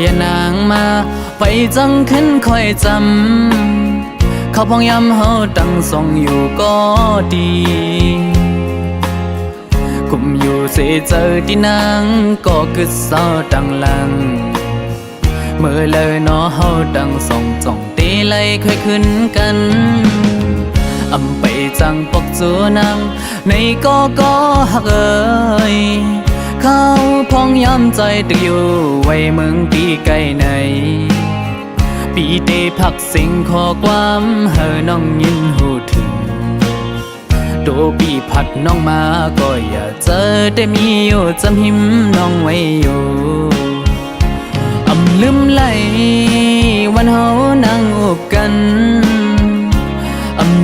ยานางมาไปจังขึ้นคอยจำเขาพองย้ำเฮาตั้งส่องอยู่ก็ดีกุมอยู่เสียเจอที่นางก็คือเศร้าดังหลังเมื่อเลยนอเฮาดังส่องจ้องตีไล่ค่อยขึ้นกันอำไปจังปกจูนางในก็หักเอ่ยเขาพองย้ำใจตึกอยู่ไว้เมืองปีไกลในปีเตพักสิ่งขอความเฮอน้องยินหูถึงโดปีพัดน้องมาก็อย่าเจอแต่มีอยู่จำหิมน้องไว้อยู่ลืมไหลวันเฮานั่งอุบกัน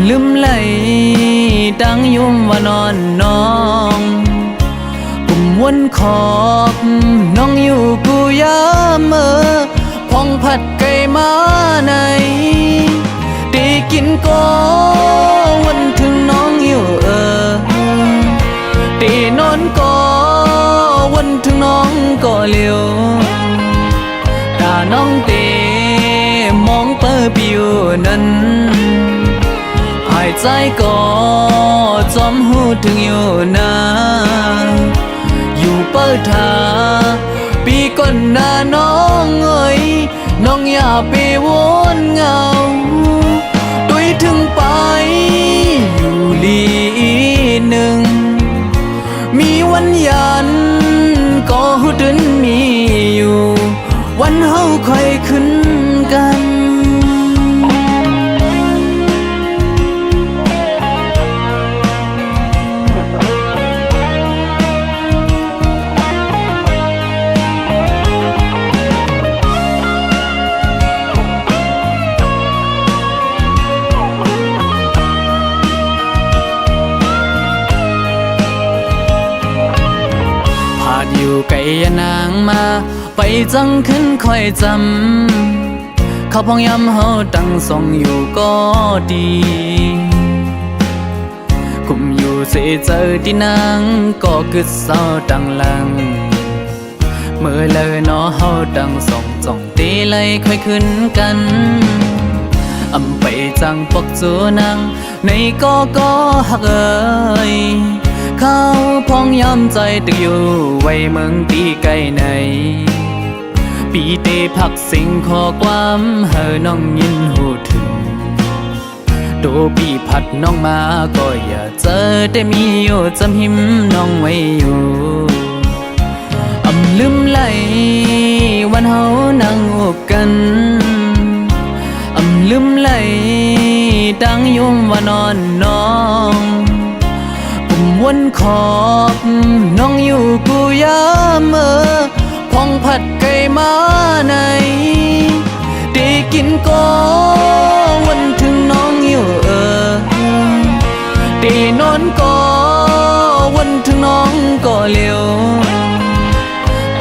ลืมไหลดังยุ่มว่านอนน้องกุมวนขอบน้องอยู่กูยามเมื่อพองผัดไก่มาในได้กินก็วันถึงน้องอยู่ได้นอนก็วันถึงน้องก็เลี้ยวตาน้องเตมองเปิดปิวนั้นหายใจก็จอมหูถึงอยู่นาอยู่เปิดทาปีก่อนหน้าน้องเอ้ยน้องอย่าไปวนเงาด้วยถึงไปอยู่ลีหนึ่งมีวันยันก็หูดึนมีอยู่วันเฮาค่อยขึ้นกันพาดอยู่ไกลยานางมาไปจังขึ้นคอยจำเขาพองย้ำเฮาตั้งส่องอยู่ก็ดีกุมอยู่เสียเจอที่นางก็คือเศร้าดังหลังเมื่อเลยนอเฮาตั้งส่องจ้องตีไล่ค่อยขึ้นกันอำไปจังปกจูนางในก็หักเอ่ยเขาพองย้ำใจตึกอยู่ไว้เมืองปีไกลในปีเตพักสิ่งขอความเฮอน้องยินหูถึงโดปีพัดน้องมาก็อย่าเจอแต่มีอยู่จำหิมน้องไว้อยู่ลืมไหลวันเฮานั่งอุบกันลืมไหลดังยุ่มว่านอนน้องกุมวนขอบน้องอยู่กูยามเมื่อพองผัดไก่มาในได้กินก็วันถึงน้องอยู่ได้นอนก็วันถึงน้องก็เลี้ยว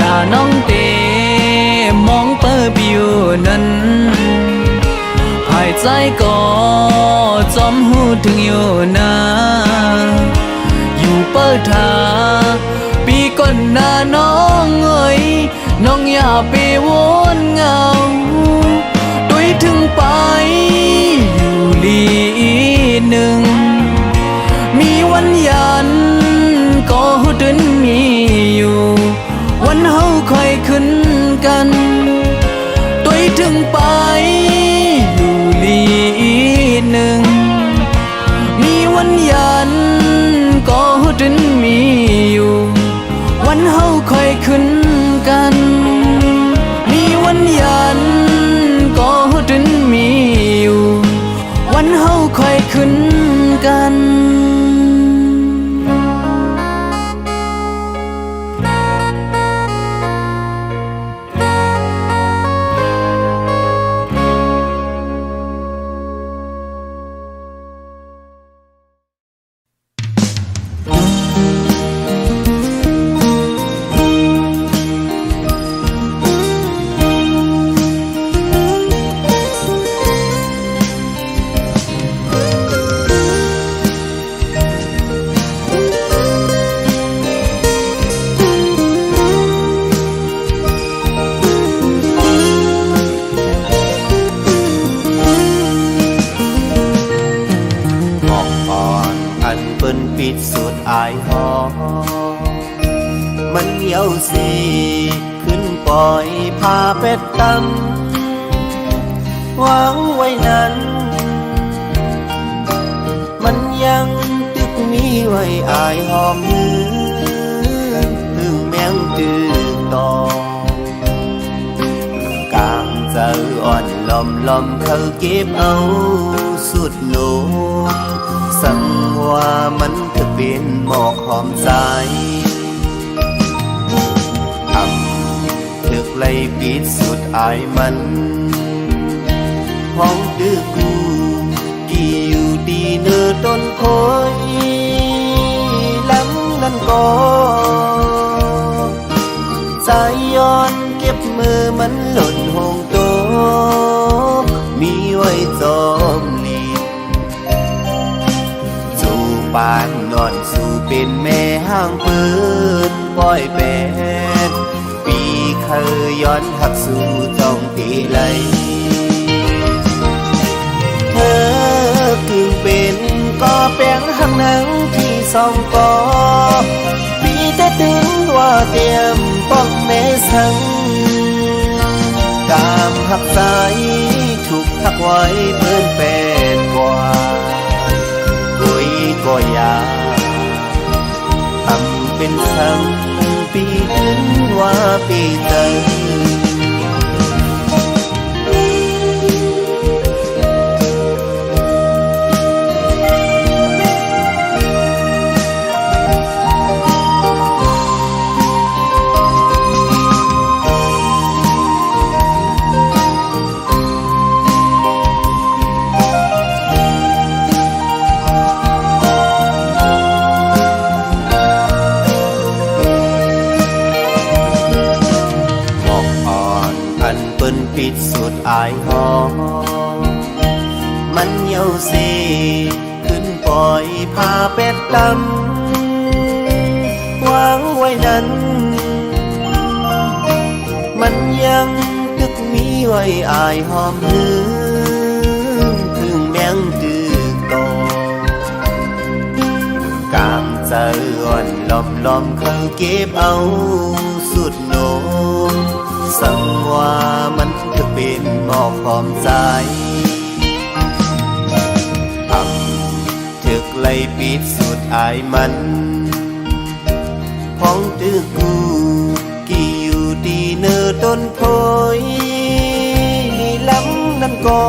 ตาน้องเตมองเปิดปิวนั้นหายใจก็จอมหูถึงอยู่นาอยู่เปิดทาปีก่อนหน้าน้องเอ้ยน้องอย่าไปวนเงาด้วยถึงไปอยู่ลีหนึ่งมีวันยันก็หูดึนมีอยู่วันเฮาค่อยขึ้นกันด้วยถึงไปอยู่ลีหนึ่งมีวันยันก็หูดึนมีอยู่วันเฮาค่อยขึ้นกันมีวันยันก็ดึนมีอยู่วันเฮาค่อยขึ้นกัน สิขึ้นปล่อยพาเป็ดตำหวังไว้นั้นมันยังตึกมีไว้อายหอมมือถึงแมงตือตอกางเจออ่อนลอมลอมเขาเก็บเอาสุดโลสั่งว่ามันจะเป็นหมอกหอมใจถึกไล่ปิดสุดอายมันห้องดื้อกูกี่อยู่ดีเนื้อต้นโพยล้ำนั้นก็ใจย้อนเก็บมือมันหล่นห้องโตมีไว้จอมลีสู่ปานนอนสู่เป็นแม่ห้างเปิดปล่อยแปดเคยย้อนหักสู่จองตีไหลเธอคือเป็นก็แป้งหักหนังที่สองกอปีแต่ถึงว่าเตรียมป้องแม่สังกามหักใจถูกทักไว้เพิ่นเป็นกว่ากุยก็อยากทำเป็นสังปีถึงว่าปีเตอปิดสุดอายหอมมันเหี่ยวสิขึ้นปล่อยพาเป็ดตำวางไว้นั้นมันยังตึกมีไว้อายหอมหืถึงแมงตือตอกางใจอ่อนลอมลอมเขาเก็บเอาสุดโนสั่งว่ามันจะเป็นหมอกหอมใจถึกไล่ปิดสุดอายมันพ้องตึกกูกี่อยู่ดีเนื้อต้นโพยล้ำนั้นก็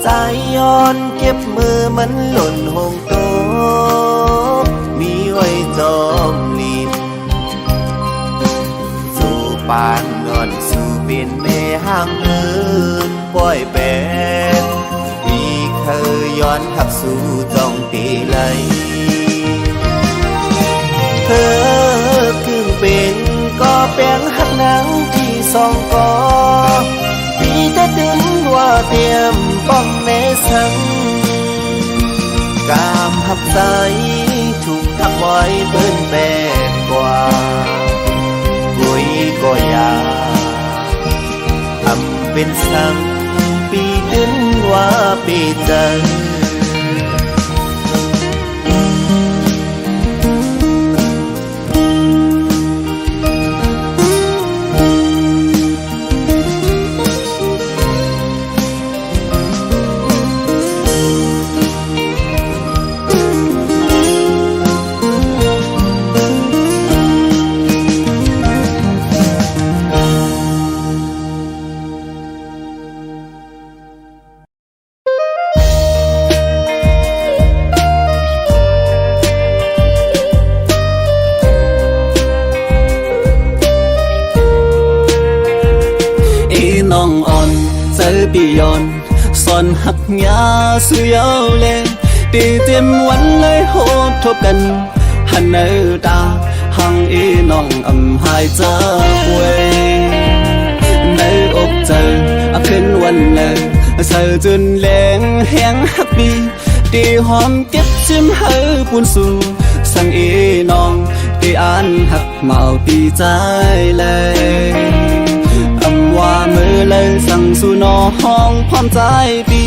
ใจย้อนเก็บมือมันหล่นห้องโตมีไว้จอมลีนปานนอนสู่เป็นแม่ห้างเอินปล่อยแปดปีเคยย้อนหักสู่จ้องตีไหลเธอคือเป็นก็แป้งหักหนังที่สองกอปีแต่ถึงว่าเตรียมป้องแม่สังกามหักใจถูกทักไว้เปิ้นแปดกว่าก็อยากทำเป็นสังปีถึงว่าปีเจอ ปีย้อนสอนหักยาสุยาวเลตีเตรียมวันเลยโหดทบกันหันเนตาหังอีน้องอำหายจะป่วยในอกเจอขึ้นวันเลยเสือจนแรงแห้งหักปีตีหอมเก็บชิมเฮอปูนสู่สั่งอีน้องตีอ่านหักเมาปีใจเลยว่ามือเลยสั่งสู่นอห้องพร้อมใจปี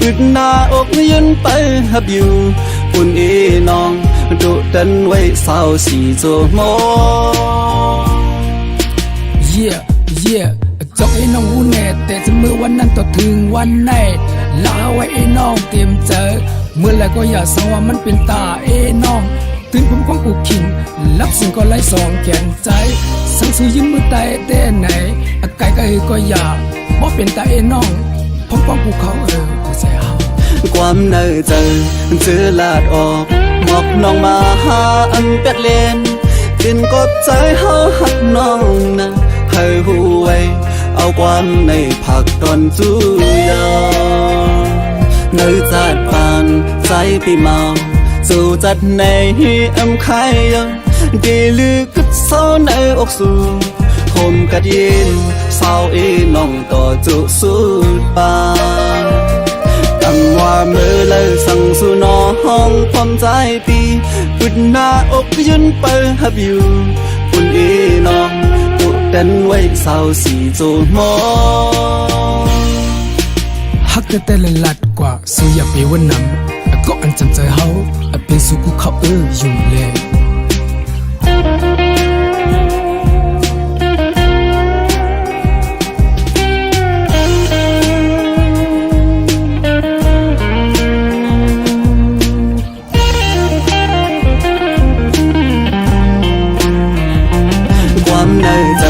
อึดหน้าอกยืนไปหับอยู่ปุ่นอีน้อง ตุดันไว้เศร้าสีโจโมเย่เย่จอกไอ้น้องหูแน่แต่จะเมื่อวันนั้นต่อถึงวันไหนลาไว้ไอ้น้องเตรียมเจอเมื่อไรก็อย่าสังว่ามันเป็นตาไอ้น้องตื่นผมของกูขิงรับสิ่งก็ไล่สองแขนใจสังสูยืนมือตายแต่ไหนไก่ก็ก็อย่าบ่เป็นตาไอ้น้องผมของกูเขากูใจเฮาความเนยเจอลาดออกหมอกน้องมาหาอันเป็ดเลนกินกบใจเฮาหักน้องนะให้หูไว้เอาความในผักตอนจูยาเนยจัดปานใจปีเมาสู่จัดในอำไข่ยังดีลือกัดเศร้าในอกสู่คมกัดยินเศร้าอีน้องต่อจุสุดปานตั้งว่ามือเลยสั่งสู่น้องพร้อมใจปีปุดหน้าอกยืนเปิดหับอยู่ปุ่นอีน้องตุดันไว้เศร้าสีโจมอฮักแต่ละลัดกว่าสู้อย่าไปวันนำก็อันจำใจเฮาเป็นสุกุเขาอยู่เลยความในใจ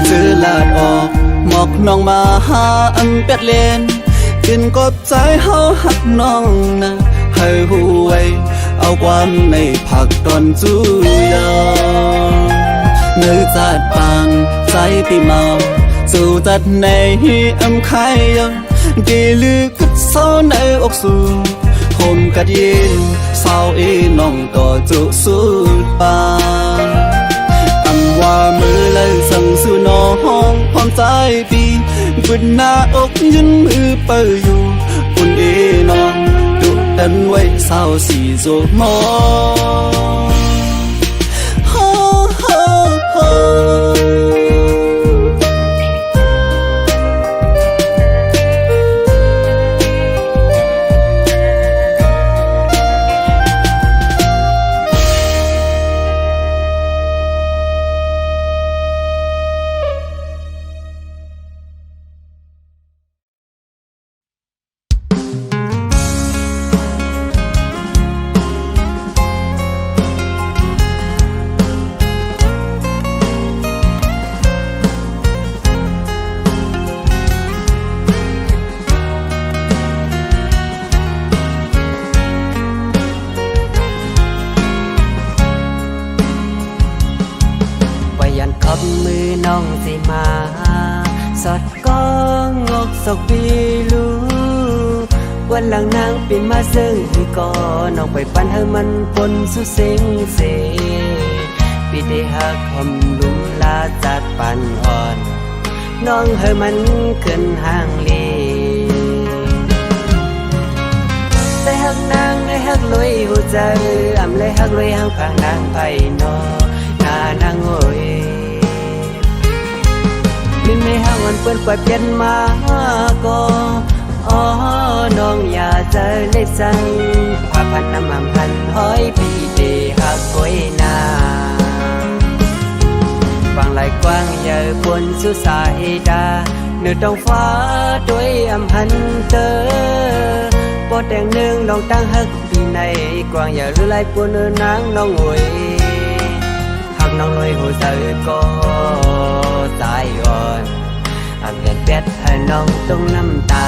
เจอลาดออกหมอกน้องมาหาอันเป็ดเลนกินกบใจเฮาหักน้องนะให้หูไว้เอาความในผักตอนจูยาเนื้อจัดปานใจปีเมาสู่จัดในอำไข่ยังดีลือกัดเศร้าในอกสู่คมกัดยินเศร้าอีน้องต่อจุสุดปานว่ามือเลยสั่งสู่น้องพร้อมใจปีบุญหน้าอกยืนมือเปิดอยู่ปุ่นอีน้องดุดันไว้เศร้าสีโจมอมือน้องสิมาสอดก้องงกศกปีลูวันหลังนางปีมาซึ่งที่ก่อน้องไปปันให้มันปนสุเซ็งเสปีได้หักคำลุมลาจัดปันอ่อนน้องให้มันขึ้นห่างเลได้หักนางได้หักลอยหัวใจอำเลยหักลอยห่างพางนางไปนอหน้านางโอยไม่ห่างวันเปิ้นปล่อยเปลี่ยนมาก็น้องอย่าเจอได้สั่งว่าพันน้ำมันพันห้อยพี่เดหักก้อยนาฟังไหลกว้างอย่าปนสุสายดาเนื้อต้องฟ้าด้วยอำพันเตอปอดแดงหนึ่งน้องตั้งหักปีในกว้างอย่าลือไหลปนนางน้องโวยหักน้องลอยหัวใจก็ตายอ่อนอาเปลี่ยนแปดให้น้องต้องน้ำตา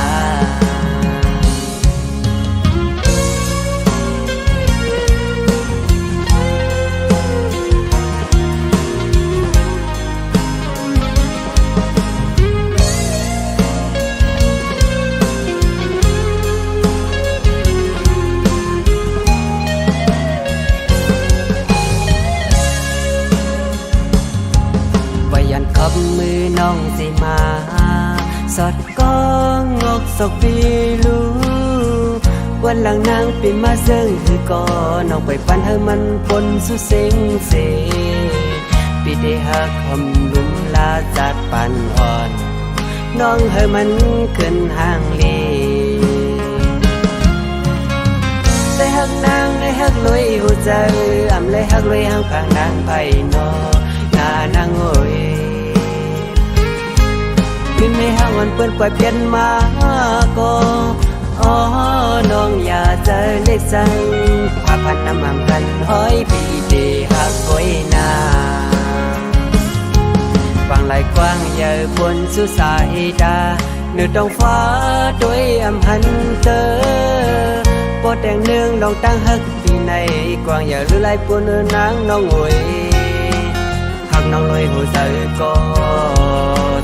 มือน้องสิมาสอดก้องงกศกปีลูวันหลังนางปีมาซึ่งที่ก่อน้องไปปันให้มันปนสุเซ็งเสปีได้หักคำลุมลาจัดปันอ่อนน้องให้มันขึ้นห่างเลได้หักนางได้ ฮักลอยหูเจออำเลยฮักลอยหางพางนางไผ่นอหน้านางโอยพี่ไม่ห่างวันเปิ้นปล่อยเปลี่ยนมาก็อ๋อน้องอย่าเจอเล็กจังพาพันน้ำมันกันห้อยปีเดหักก้อยนาฟังไหลกว้างใหญ่บนสุสายดาเหนือท้องฟ้าด้วยอำหันเตอปอดแดงเนืองน้องตั้งฮักปีในกว้างใหญ่หรือไหลปวนนางน้องโอยหักน้องลอยหัวใจก็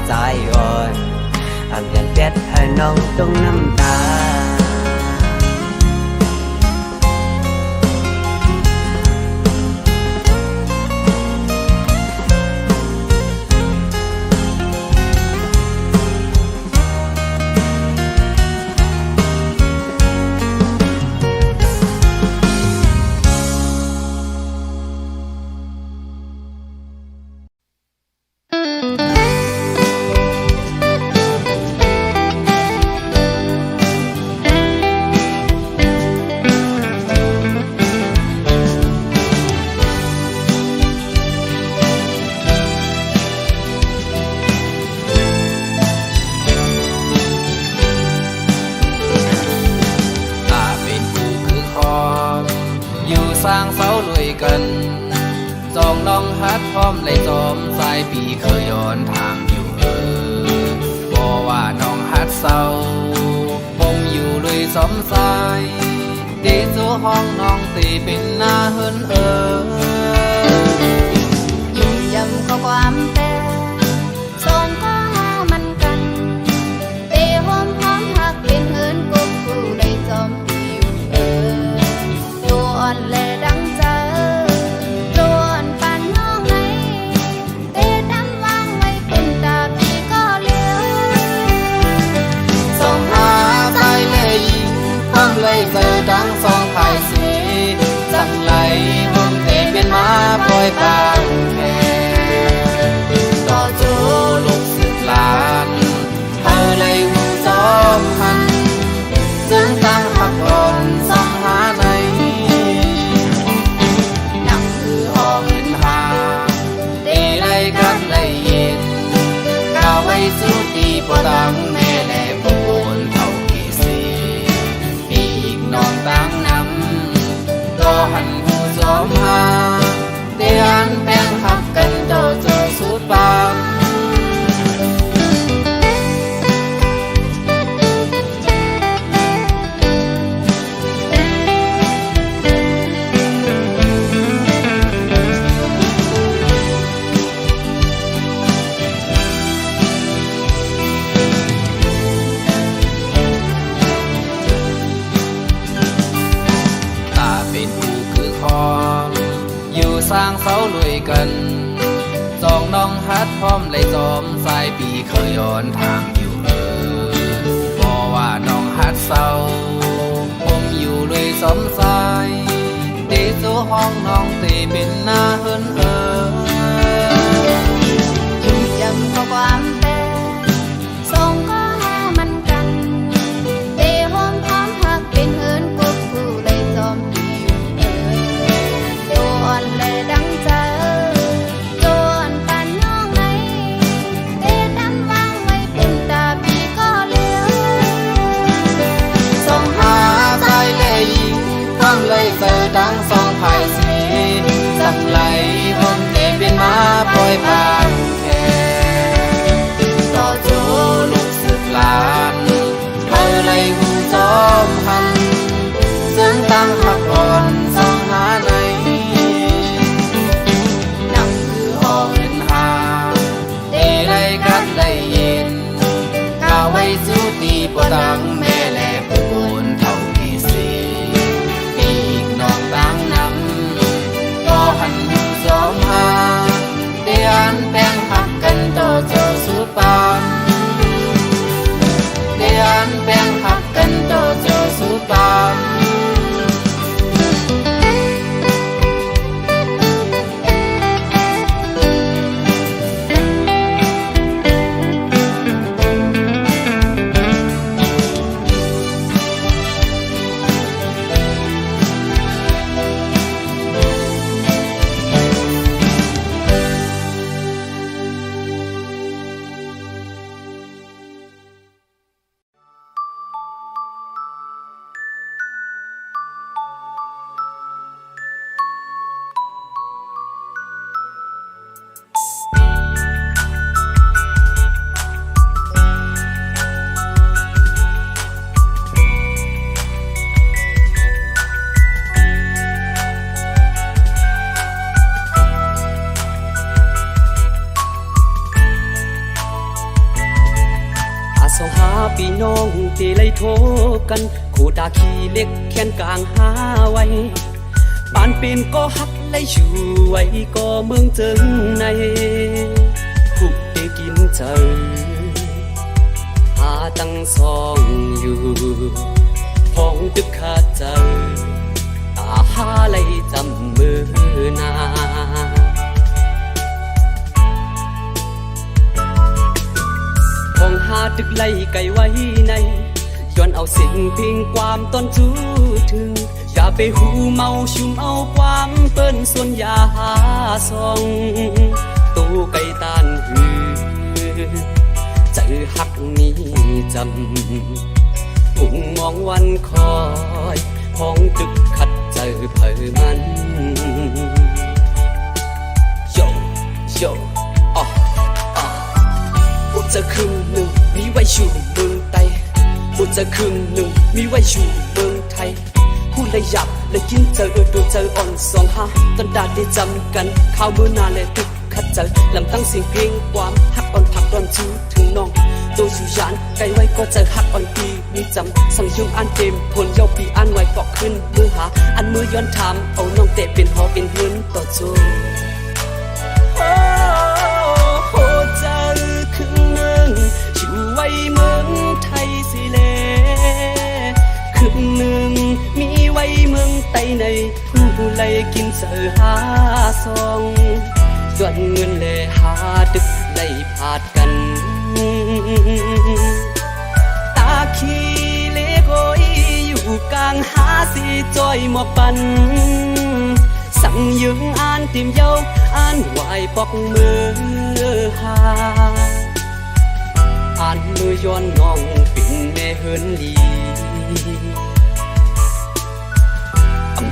ใจอ่อนอำยันเป็ดให้น้องต้องน้ำตาสร้างเสาด้วยกันจองน้องฮัดพร้อมเลยจอมสายปีเคยย้อนทางอยู่บอกว่าน้องฮัดเศร้าปมอยู่เลยสมสายตีสู่ห้องน้องตีเป็นหน้าเฮินยิ่งยำเข้าความแต่สองก็มันกันเตะหอมหอมหักเป็นเฮินกุ๊กกูเลยจอมปีอยู่ตัวอ่อนแลดังเจอตัวอ่อนปานน้องไหนเตะดำวางไว้เป็นตาพี่ก็เลี้ยวส่องหาใจเลยยิงพ้องเลยเจอทั้งสองภายสีจังไหลห้องเตเป็นมาปล่อยปานแค่ต่อจูลูกสึกลานเธอเลยหูจอมหันจึงตั้งพักก่อนส่องหาในหนังคือห้องเงินหาตีเลยกันเลยยินก้าวไว้สู้ตีปวดังแม่แหล่ปวนเท่ากี่สีปีอีกน้องตั้งนำก็หันหูจอมหาเตียนแป้งหักกันโตโจสุดบางสร้างเสาลุยกันจองน้องฮัดพร้อมเลยจอมสายปีเคยย้อนทางอยู่บอกว่าน้องฮัดเศร้าผมอยู่เลยสมสายตีสู่ห้องน้องตีเป็นหน้าเฮินยิ่งยำเข้าความแต่สองก็มันกันเตะหอมหอมหักเป็นเฮินกุ๊กกูเลยจอมปีอยู่ตัวอ่อนแลดังเจอตัวอ่อนปานน้องไหนเตะดำวางไว้เป็นตาพี่ก็เลี้ยวส่องหาใจเลยยิงพ้องเลยเจอทั้งสองภายสีจังไหลห้องเตเป็นมาปล่อยปานแค่ต่อจูลูกสึกลานเธอเลยหูจอมหันซึ่งตั้งหักอ่อนส่องหาในหนังคือห้องเงินหาตีเลยกัดเลยยินก้าวไว้สู้ตีปวดังแม่แหล่ปูนเท่ากี่สีปีกน้องตั้งนำก็หันหูจอมหาเตียนแป้งหักกันโตโจสุดปานเตียนแป้งหักกันโตโจสุดปาน สองหาพี่น้องตีไล่โทกันคู่ตาขี้เล็กแขนกลางหาไว้บ้านเป็นก็ฮักไล่ช่วยก็เมืองเจิงในคุกเตกินเจอหาตั้งซองอยู่ห้องตึกขาดเจอตาหาไล่จำมือนาห้องหาตึกไล่ไก่ไว้ในย้อนเอาสิ่งพิงความต้นจูถึงอย่าไปหูเมาชุมเอาความเปิ้นส่วนยาหาซองตู้ไก่ตานหือใจหักนี้จำมุ่งมองวันคอยห้องตึกขัดเจอเผยมันโยโยอ๋อพูดจะครึ่งหนึ่งมีไว้อยู่เมืองไต้พูดจะครึ่งหนึ่งมีไว้อยู่เมืองไทยพูดเลยหยับเลยกินเจอดูเจออ่อนสองห้าต้นดาได้จำกันข้าวมือนานเลยตึกขัดเจอลำตั้งเสียงเพลงความหักอ่อนผักร้อนชูถึงน้องตัวอยู่ยานไกลไว้ก็เจอหักอ่อนปีมีจำสั่งยุ่งอ่านเกมผลเย้าปีอ่านไว้ก็ขึ้นมือหาอันมือย้อนถามเอาน้องเตะเป็นหอเป็นหืนต่อโจโอ้เจอครึ่งหนึ่งอยู่ไว้เมืองไทยสิเลครึ่งหนึ่งมีไว้เมืองไต้ในผู้ไล่กินเสือหาซองส่วนเงินเลยหาดึกไล่พาดกันตาขี้เล็กโอยอยู่กลางหาสีจอยหมอกปันสั่งยึงอ่านติมเย้าอ่านไหวปอกมือหาอ่านมือย้อนน้องปิ่นแม่เฮินลี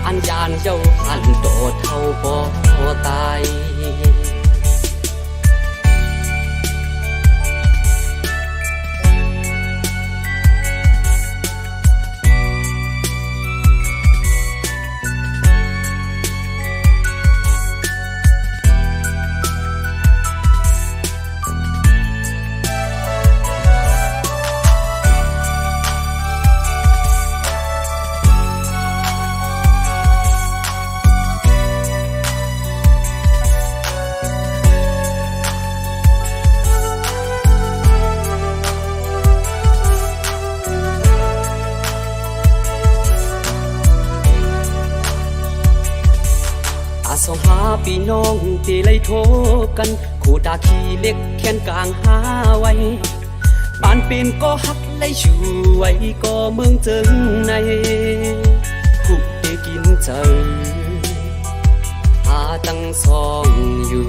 อันยานเจ้าหันโดดเท่าบ่ตายสองหาพี่น้องตีไล่โทกันคู่ตาขี้เล็กแขนกลางหาไว้บ้านเป็นก็ฮักไล่ช่วยก็เมืองเจิงในคุกเตกินเจอหาตั้งซองอยู่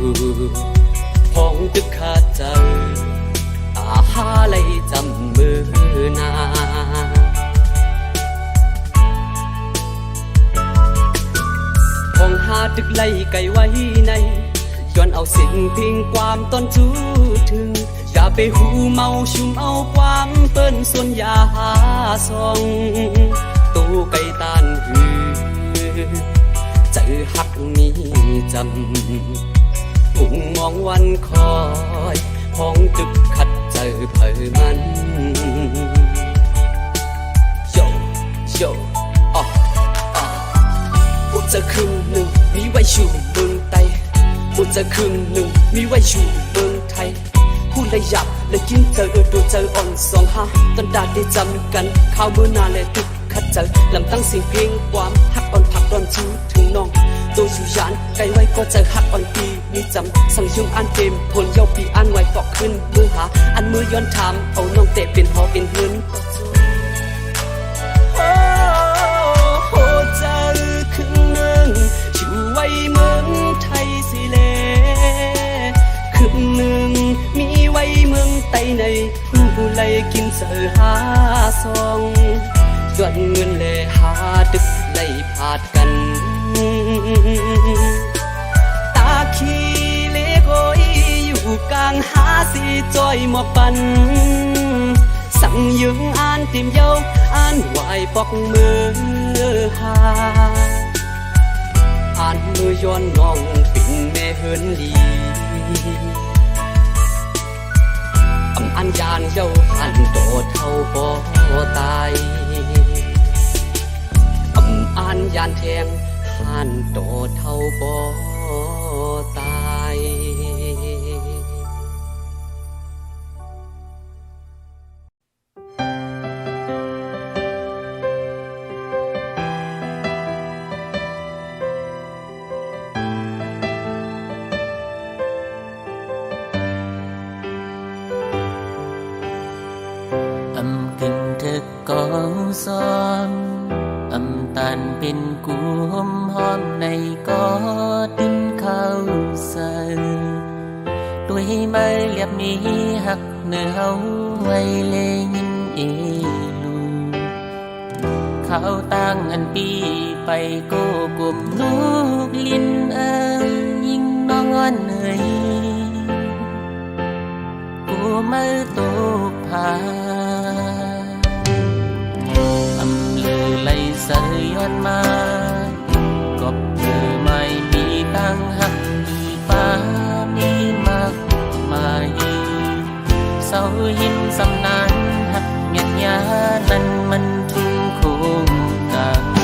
ห้องตึกขาดเจอตาหาไล่จำมือนาห้องหาตึกไล่ไก่ไว้ในย้อนเอาสิ่งพิงความต้นจูถึงอย่าไปหูเมาชุมเอาความเปิ้นส่วนยาหาซองตู้ไก่ตานหือใจหักนี้จำมุ่งมองวันคอยห้องตึกขัดเจอเผยมันโยโยอ๋อพูดจะครึ่งหนึ่งมีไว้อยู่เมืองไต้พูดจะครึ่งหนึ่งมีไว้อยู่เมืองไทยพูดเลยหยับเลยกินเจอดูเจออ่อนสองห้าต้นดาได้จำกันข้าวมือนานเลยตึกขัดเจอลำตั้งเสียงเพลงความหักอ่อนผักร้อนชูถึงน้องตัวอยู่ยานไกลไว้ก็เจอหักอ่อนปีมีจำสั่งยุ่งอ่านเกมผลเย้าปีอ่านไว้ก็ขึ้นมือหาอันมือย้อนถามเอาน้องเตะเป็นหอเป็นหืนเจอครึ่งหนึ่งอยู่ไว้เมืองไทยสิเลครึ่งหนึ่งมีไว้เมืองไต้ในผู้ไล่กินเสือหาซองส่วนเงินเลยหาดึกไล่พาดกันตาขี้เล็กโอยอยู่กลางหาสีจอยหมอกปันสั่งยึงอ่านติมเย้าอ่านไหวปอกมือหาอ่านมือย้อนน้องปิ่นแม่เฮินลี อันยานเจ้าอันโดดเท่าบ่ตายอันยานแทงอันโดดเท่าบ่ตาย kinh thực có son tàn bên cuốn hôm nay có tin khao sờ đôi mai liệp mi hắc nơi hấu quay lên nhìn lu khao tang anh pi bay cô cùng lúc liên ơi nhưng nó ngon người cô mới tốt hà lấy sợi yon ma gọp từ mai mi tăng hắc mi pa mi mặc mai sau hin xăm nan hắc nhạt nhá nan man thung khung càng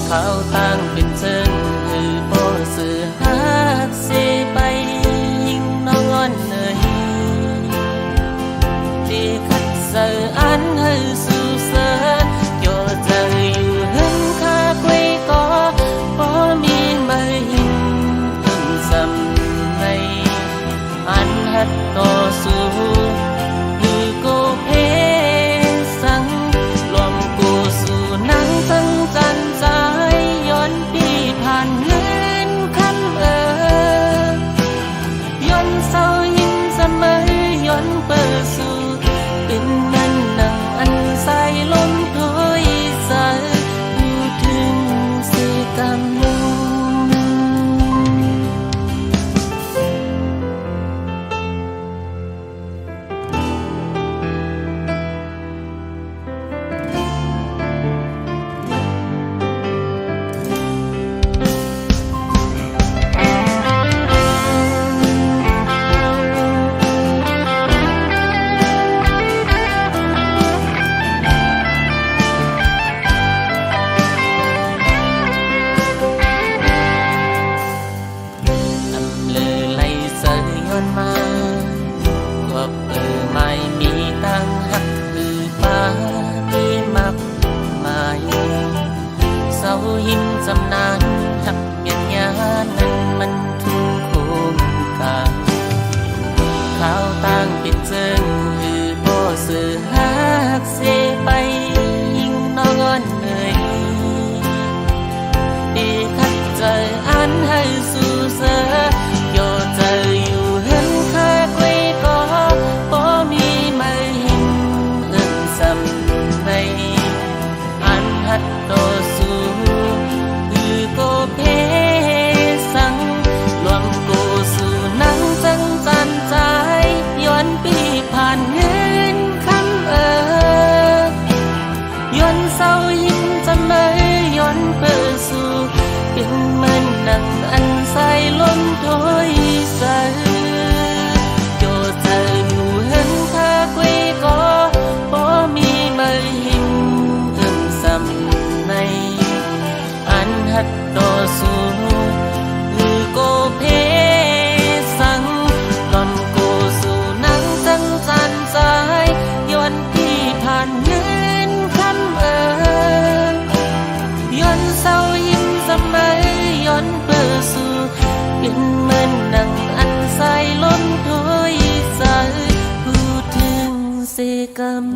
khao tang bên chân từ bo sự hát xe bay nhưng nó ngon nơi đi khách giờ ăn hơi su sơ cho giờ yêu hơn khá quê có bỏ mi mây hình từng dầm này ăn hết to su như cô thế sáng lòng cô su nắng tăng gian dài yon điผ่านเงินคำย้อนเศร้ายิ้มเสมอย้อนเปิดสู่เป็นนั้นนังอันสายลมถอยสายอยู่ถึงเสียกำลังหินสำนานหักเมียนยานั้นมันทุ่งโคงกาข้าวตั้งเป็นเจิงหือบ่สื่อหักเสไปยิ่งนอนเหนื่อยดีคัดใจอันให้สู่เสือโยใจอยู่เห็นแค่ไว้ก็บ่มีไม่หินเอิ้นสำในอันหัดโตสู่cô phê sang luồng cô su nắng trăng tràn tráiย้อนปีผ่านเงินคำย้อนเศร้ายิ้มจะไม่ย้อนเปิดสู่เป็นมันนังอันใส่ลมถอยใส่โยเธออยู่เห็นค่ากุยก็พอมีไม่หิมเอิ่มซ้ำในอันหัดต่อสู้คือโกเพสังลำโกสู่นังจังจันสายย้อนที่ผ่านเงินคำย้อนเศร้ายิ้มสมัยย้อนเปิดสู่เป็นเหมือนนังอันใส่ล้มถอยสายพูดถึงเสกรรม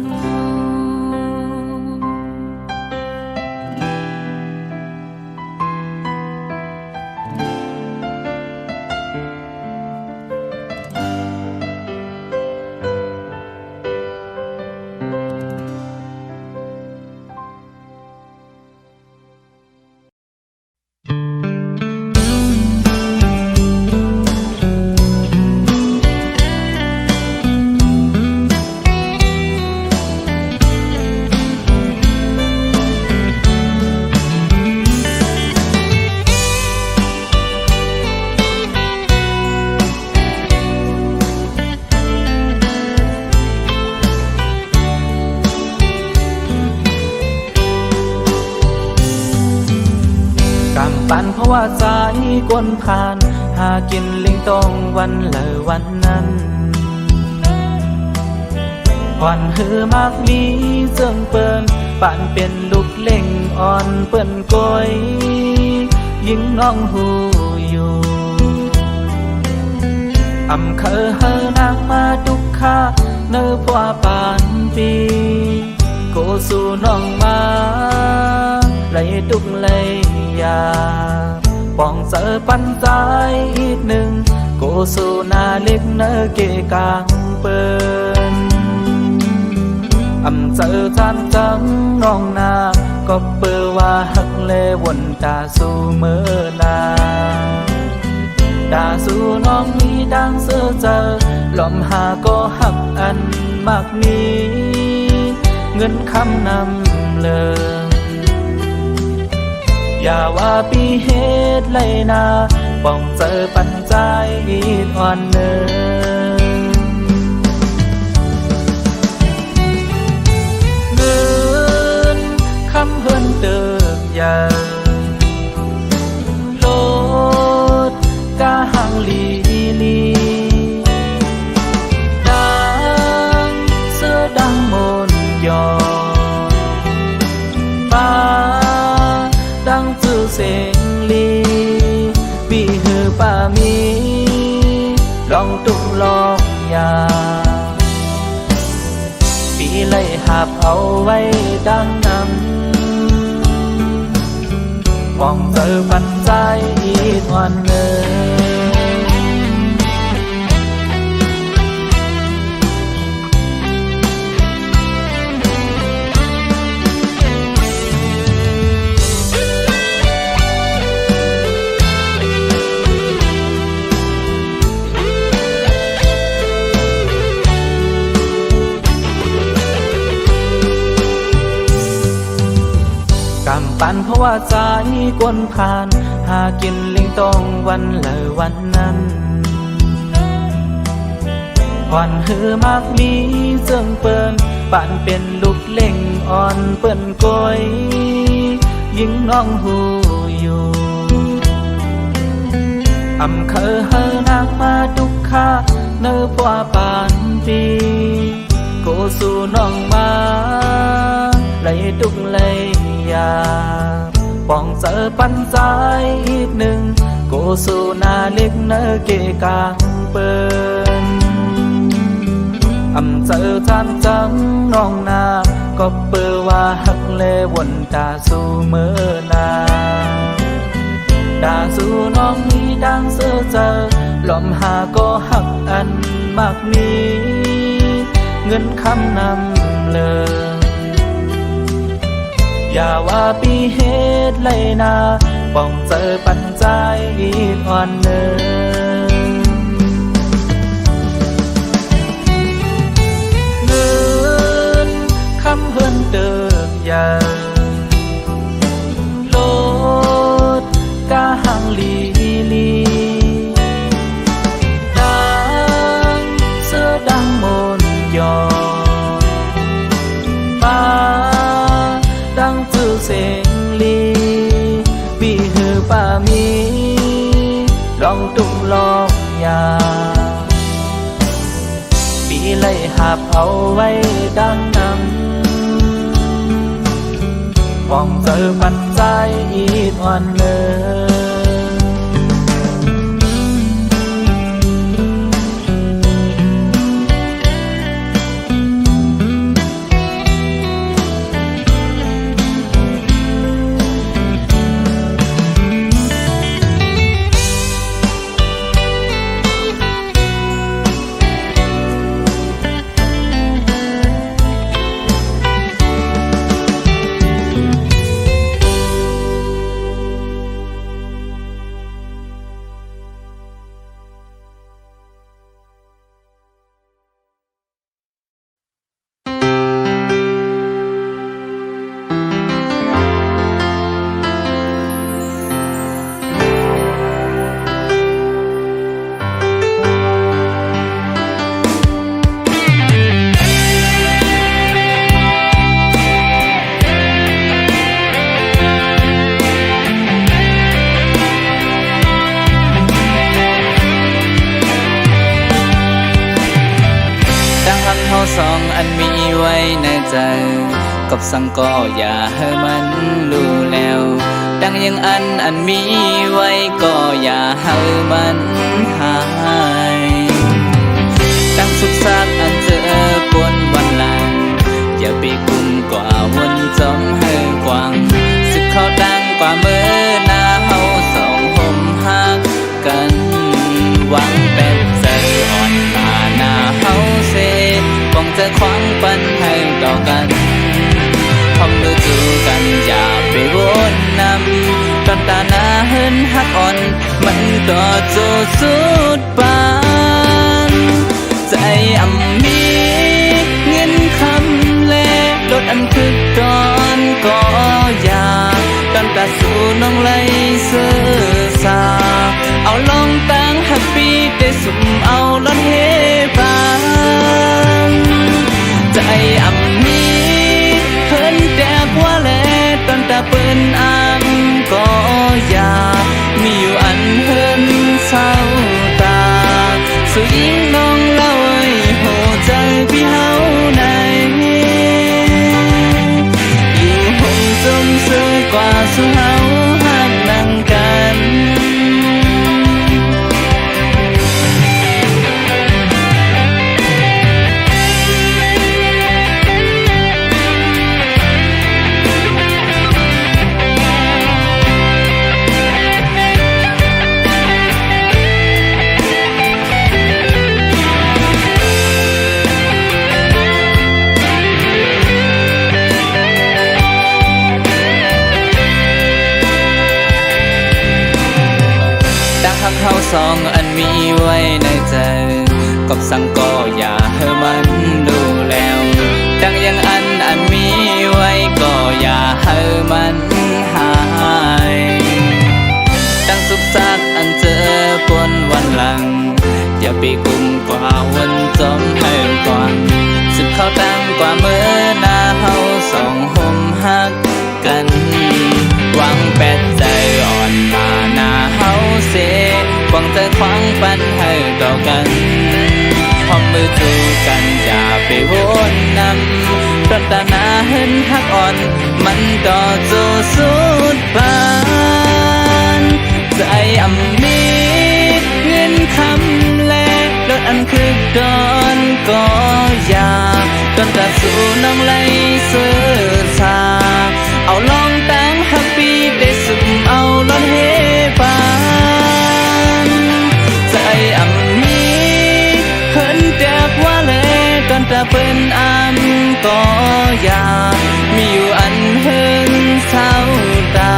ว่าสายกวนผ่านหากินลิงตองวันเลยวันนั้นวันหือมากมีเสื่องเปิ้นป่านเป็นลูกเล่งอ่อนเปิ้นก้อยยิ่งน้องหูอยู่อำเคอเฮอนางมาดุกค่าเนื้อพวปานปีโกสู่น้องมาไหลตุกเลยยาป้องเสอปันใจอีกหนึ่งโกสู่นาเล็กเนื้อเกกางเปิ้นอำเจอจานจังน้องนาก็เปือว่าหักเลวนตาสู่เมื่อนาดาสู่น้องมีดังเสือเจอลมหาก็หักอันมากมีเงินคำนำเลยอย่าว่าปีเหตุเลยนาป้องเจอปัญใจอีดอ่อนเนินเงินคำเฮินเติบใหญ่โลดกาหังลีลีดังเสื้อดังมนยอป้าดังจื้อเสียงลีบีหือป้ามีลองตุกลองยาปีไล่หับเอาไว้ดังนำมองเจอปันใจอีกวันเนิกำปั่นเพราะว่าใจกวนผ่านหากินลิงตองวันเลยวันนั้นวันหือมากมีเสื่องเปิ้นป่านเป็นลูกเล่งอ่อนเปิ้นก้อยยิ่งน้องหูอยู่อำเคอเฮอนางมาดุกค่าเนื้อพวปานปีโกสู่น้องมาไหลตุกเลยยาป้องเจอปันใจอีกหนึ่งโกสู่นาเล็กเนื้อเกกางเปิ้นอำเจอจานจังน้องนาก็เปือว่าหักเลวนตาสู่เมื่อนาดาสู่น้องมีดังเสือเจอลมหาก็หักอันมากมีเงินคำนำเลยอย่าว่าปีเหตุเลยนาป้องเจอปัญใจอีกอ่อนเนินเงินคำเฮินเติบใหญ่โลดกาหังลีลีดังเสื้อดังมนยอป้าดังจื้อเสียงลีบีหือป้ามีลองตุกลองยาปีไล่หับเอาไว้ดังนำมองเจอปันใจอีกวันเนิน สองอันมีไว้ในใจกับสังก็อย่าให้มันรู้แล้วดังยังอันมีไว้ก็อย่าให้มันหายดังสุขสักอันเจอปนวันหลังอย่าไปกุมกว่าวนจมให้กว้างสึกเขาดังกว่าเมื่อหน้าเฮาสองห่มหักกันหวังเป็นใจอ่อนตาหน้าเฮาเสคงจะคว้างปันให้ต่อกันพร้อมมือจูกันอย่าไปวนนำตอนตาหน้าเหินหักอ่อนมันก็โจสุดปานใจมีเงินคำแลลดอันคึกตอนก็อย่าตอนตาสู่น้องไหลเสือสาเอาลองตั้งฮับปี้ได้สุ่มเอาลดเฮบานใจมีเพิ่นแดกว่าแลตอนตาเปิ้นก็อย่ามีอยู่อันเพิ่นเศร้าตาสู่ยิงน้องเล่าโหใจพี่เฮาในอยู่ห้องจมซื้อกว่าสู่เฮาหักนั่งกันหักเขาสองอันมีไว้ในใจกับสังก็อย่าให้มันดูแล้วดังยังอันมีไว้ก็อย่าให้มันหายดังสุขสักอันเจอปนวันหลังอย่าไปกุมกว่าวันจมให้กว้างสึกเขาตั้งกว่าเมื่อหน้าเฮาสองห่มหักกันหวังแปดใจอ่อนมาหน้าเฮาเสหวังจะคว้างปันให้ต่อกันพร้อมมือจูกันอย่าไปวนนำตอนตาหน้าเห็นหักอ่อนมันก็โจสุดปานใจมีเงินคำแลลดอันคือดอนก็อย่าตอนตาสู่น้องไหลเสือสาเอาลองตั้งฮับปี้ได้สุ่มเอาลดเฮบานใจมีเพิ่นแดกว่าแลตอนตาเปิ้นก็อย่ามีอยู่อันเฮินเศร้าตา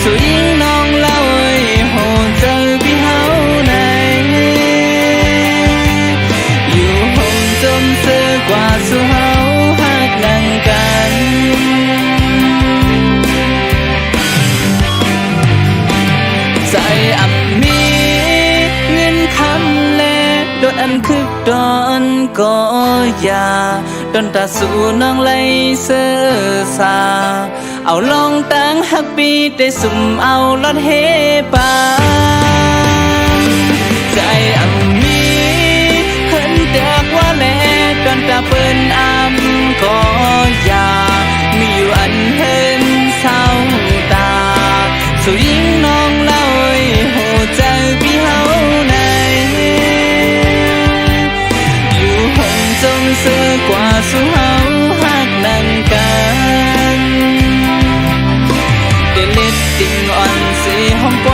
สู่ยิงน้องเล่าโหเจอพี่เฮาในอยู่ห้องจมซื้อกว่าสู่เฮาหักนั่งกันใจมีเงินคำแลโดนอันคึกดอนก็อย่าดนตาสู่น้องไหลเสือสาเอาลองตั้งฮับปี้ได้สุ่มเอาลดเฮบานใจมีเพิ่นแดกว่าแลดนตาเปิ้นก็อย่ามีอยู่อันเพิ่นเศร้าตาสู่ยิงน้องเล่าโหใจพี่เฮาในอยู่ห้องจมซื้อกว่าสู่เฮาหักนั่งกันเดลิดติ่งอ่อนสีห้องกว่า